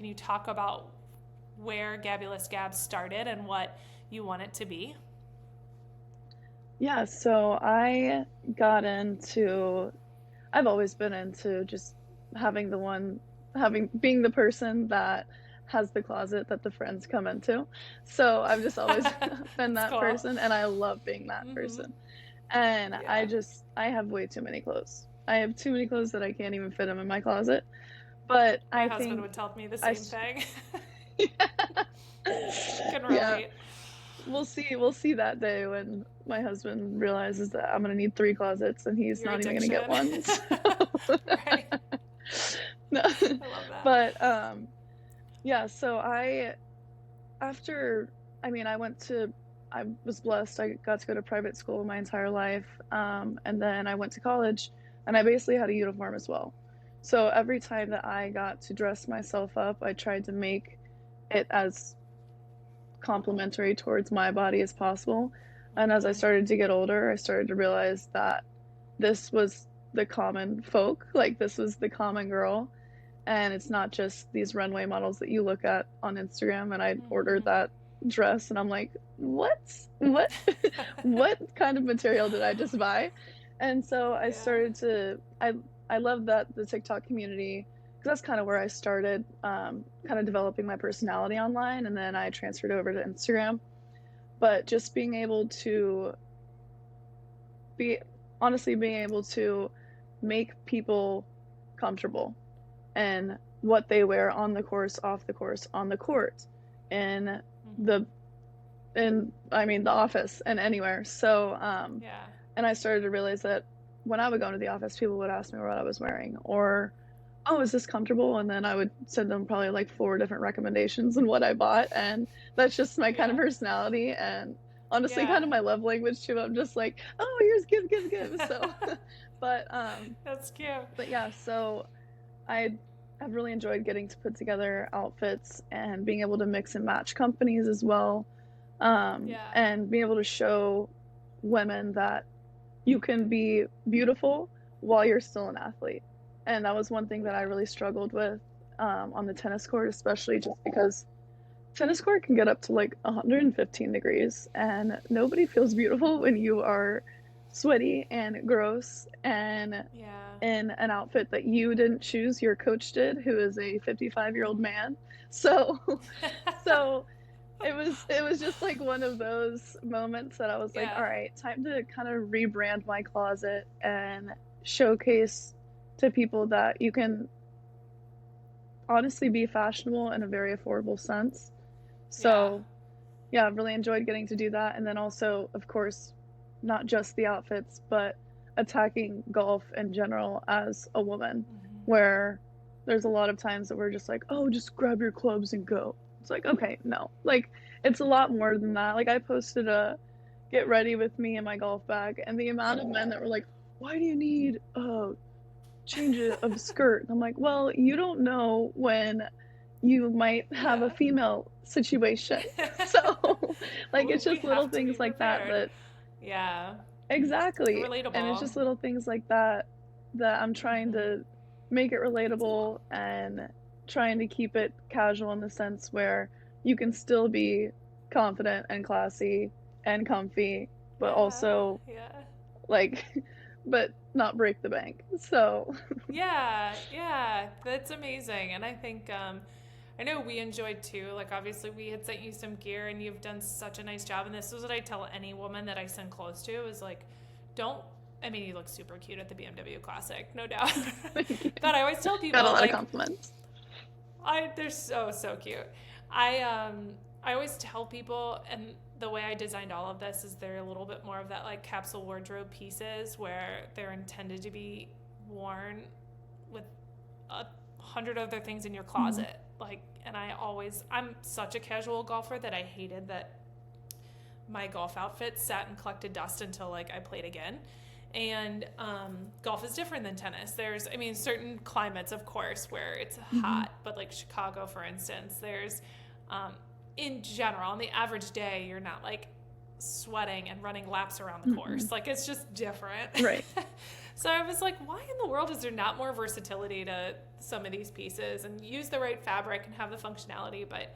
Can you talk about where Gabulous Gabs started and what you want it to be? Yeah, so I've always been into just having the one, being the person that has the closet that the friends come into. So I've just always been That's that cool. person, and I love being that Mm-hmm. person. And Yeah. I have way too many clothes. I have too many clothes that I can't even fit them in my closet. But My I husband think would tell me the I, same thing. Can yeah, relate. we'll see that day when my husband realizes that I'm gonna need three closets and he's Your not even gonna get addiction. one. Right. No. I love that. But yeah, so after I mean I was blessed. I got to go to private school my entire life. And then I went to college and I basically had a uniform as well. So every time that I got to dress myself up, I tried to make it as complimentary towards my body as possible. And as I Mm-hmm. started to get older, I started to realize that this was the common folk, like this was the common girl. And it's not just these runway models that you look at on Instagram. And I ordered Mm-hmm. that dress and I'm like, what, what kind of material did I just buy? And so Yeah. I love that the TikTok community, because that's kind of where I started, kind of developing my personality online. And then I transferred over to Instagram. But just being able to be, honestly, being able to make people comfortable and what they wear on the course, off the course, on the court, in Mm-hmm. the I mean the office and anywhere. So Yeah. and I started to realize that when I would go into the office, people would ask me what I was wearing or, oh, is this comfortable? And then I would send them probably like four different recommendations and what I bought. And that's just my kind of Yeah. personality and honestly kind Yeah. of my love language too. I'm just like, oh, here's give. So but That's cute. yeah, so I have really enjoyed getting to put together outfits and being able to mix and match companies as well. Yeah. And being able to show women that you can be beautiful while you're still an athlete. And that was one thing that I Yeah. really struggled with, on the tennis court, especially just because tennis court can get up to like 115 degrees and nobody feels beautiful when you are sweaty and gross and Yeah. in an outfit that you didn't choose, your coach did, who is a 55-year-old Mm-hmm. man. So so it was just like one of those moments that I was like, all Yeah. right, time to kind of rebrand my closet and showcase to people that you can honestly be fashionable in a very affordable sense. Yeah. So yeah, I've really enjoyed getting to do that. And then also, of course, not just the outfits, but attacking golf in general as a woman, Mm-hmm. where there's a lot of times that we're just like, oh, just grab your clubs and go. It's like, okay, no. Like, it's a lot more than that. Like, I posted a get ready with me in my golf bag, and the amount of men that were like, why do you need a change of skirt? And I'm like, well, you don't know when you might have a Yeah. female situation. So, like, it's We just little have to be things like that prepared. that Yeah. exactly. And it's Relatable. just little things like that that I'm trying Mm-hmm. to make it relatable and trying to keep it casual in the sense where you can still be confident and classy and comfy, but Yeah. also Yeah. like, but not break the bank. So, Yeah, yeah, that's amazing. And I think, I know we enjoyed too. Like, obviously, we had sent you some gear and you've done such a nice job. And this is what I tell any woman that I send clothes to is like, don't, I mean, you look super cute at the BMW Classic, no doubt. thank you. But I always tell Got a people, lot of like, compliments. they're so cute. I always tell people, and the way I designed all of this is they're a little bit more of that like capsule wardrobe pieces where they're intended to be worn with 100 other things in your Mhm. closet. Like, and I'm such a casual golfer that I hated that my golf outfit sat and collected dust until like I played again. And golf is different than tennis. There's, I mean, certain climates, of course, where it's Mhm. hot, but like Chicago, for instance, there's, um, in general, on the average day, you're not like sweating and running laps around the Mhm. course. Like it's just different. Right. So I was like, why in the world is there not more versatility to some of these pieces and use the right fabric and have the functionality? But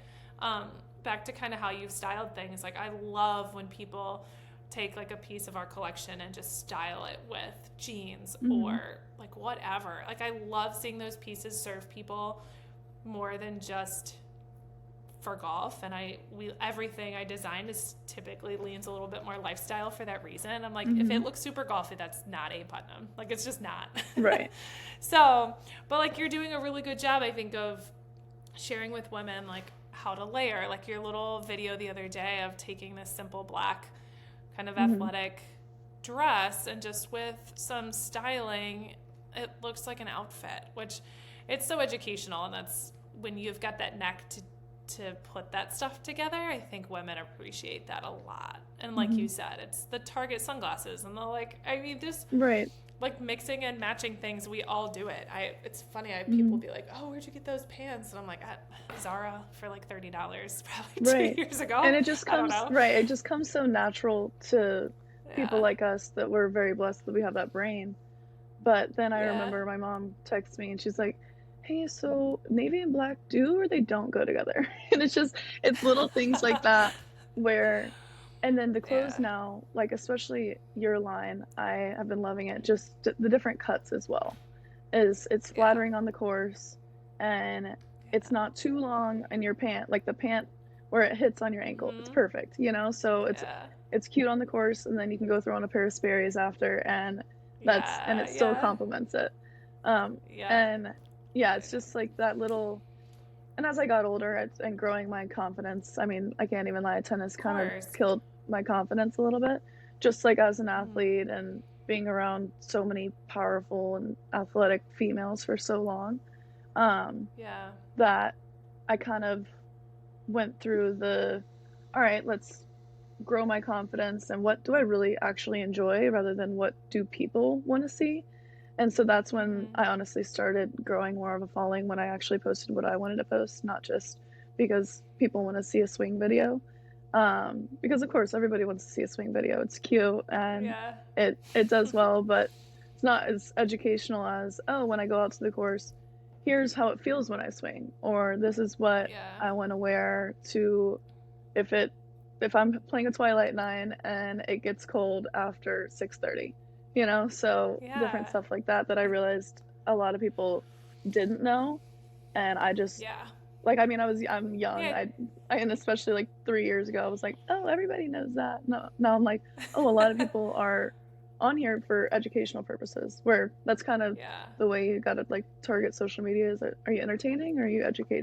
back to kind of how you've styled things, like I love when people take like a piece of our collection and just style it with jeans Mm-hmm. or like whatever. Like I love seeing those pieces serve people more than just for golf, and everything I design is typically leans a little bit more lifestyle for that reason. I'm like, if Mm-hmm. it looks super golfy, that's not A.PUTNAM. Like it's just not. Right. So, but like you're doing a really good job, I think, of sharing with women like how to layer. Like your little video the other day of taking this simple black kind of Mm-hmm. athletic dress and just with some styling, it looks like an outfit, which it's so educational, and that's when you've got that neck to put that stuff together. I think women appreciate that a lot. And like Mm-hmm. you said, it's the Target sunglasses and the like. I mean, just Right. like mixing and matching things. We all do it. It's funny. People Mm-hmm. be like, "Oh, where'd you get those pants?" And I'm like, at Zara for like $30, probably Right. 2 years And ago. it just I don't comes know. right. It just comes so natural to people Yeah, like us that we're very blessed that we have that brain. But then I yeah, remember my mom texts me and she's like, "Hey, so navy and black do or they don't go together?" And it's little things like that where and then the clothes yeah, now, like especially your line, I have been loving it. Just the different cuts as well. Is it's yeah, flattering on the course and it's yeah. not too long in your pant, like the pant where it hits on your ankle. It's Mhm. perfect, you know? So Yeah, it's cute on the course and then you can go throw on a pair of Sperry's after and yeah, it still yeah, complements it. yeah. And yeah, it's just like that little and as I got older and growing my confidence, I mean, I can't even lie, tennis Of kind of course. killed my confidence a little bit. Just like as an Mhm. athlete and being around so many powerful and athletic females for so long, um, Yeah. that I kind of went through all right, let's grow my confidence and what do I really actually enjoy rather than what do people want to see. And so that's when Mhm. I honestly started growing more of a following when I actually posted what I wanted to post, not just because people want to see a swing video. Because of course everybody wants to see a swing video. It's cute and Yeah. it does well, but it's not as educational as, oh, when I go out to the course, here's how it feels when I swing, or this is what Yeah. I want to wear to if it if I'm playing a Twilight Nine and it gets cold after 6:30, you know? So different Yeah. stuff like that that I realized a lot of people didn't know, and I just Yeah. like I mean I'm young. Yeah. I and especially like 3 years ago I was like, "Oh, everybody knows that." No, now I'm like, "Oh, a lot of people are on here for educational purposes." Where that's kind of Yeah. the way you got to like target social media is are you entertaining or are you educating?